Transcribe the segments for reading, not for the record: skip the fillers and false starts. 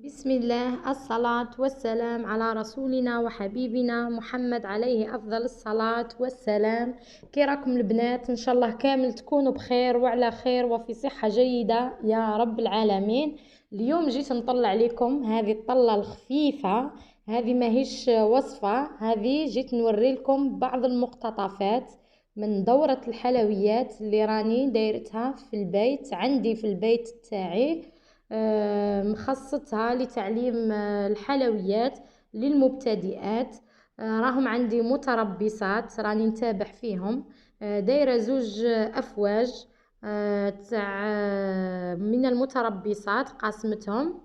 بسم الله، الصلاة والسلام على رسولنا وحبيبنا محمد عليه أفضل الصلاة والسلام. كي راكم البنات؟ إن شاء الله كامل تكونوا بخير وعلى خير وفي صحة جيدة يا رب العالمين. اليوم جيت نطلع عليكم هذه الطلة الخفيفة، هذه ماهيش وصفة، هذه جيت نوري لكم بعض المقتطفات من دورة الحلويات اللي راني دايرتها في البيت عندي في البيت تاعي. مخصصها لتعليم الحلويات للمبتدئات. راهم عندي متربصات راني نتابع فيهم. دايرة زوج أفواج تاع من المتربصات قاسمتهم.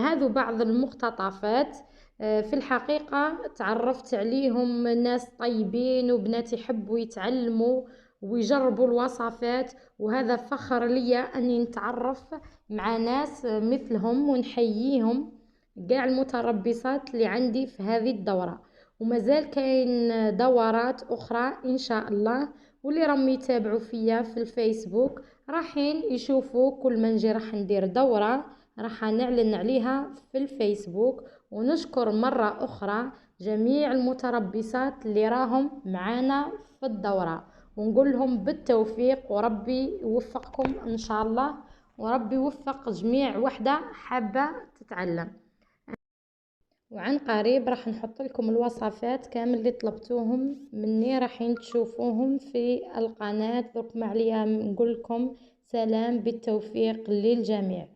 هذو بعض المقتطفات. في الحقيقة تعرفت عليهم ناس طيبين وبنات يحبوا يتعلموا ويجربوا الوصفات، وهذا فخر ليا أني نتعرف مع ناس مثلهم ونحييهم قاع المتربصات اللي عندي في هذه الدورة. ومازال كاين دورات أخرى إن شاء الله، واللي راهم يتابعوا فيا في الفيسبوك راحين يشوفوا كل ما نجي راح ندير دورة راح نعلن عليها في الفيسبوك. ونشكر مرة أخرى جميع المتربصات اللي راهم معانا في الدورة، ونقول لهم بالتوفيق وربي يوفقكم إن شاء الله، وربي يوفق جميع وحدة حابة تتعلم. وعن قريب راح نحط لكم الوصفات كامل اللي طلبتوهم مني، راح تشوفوهم في القناة. درك ما عليا نقول لكم سلام بالتوفيق للجميع.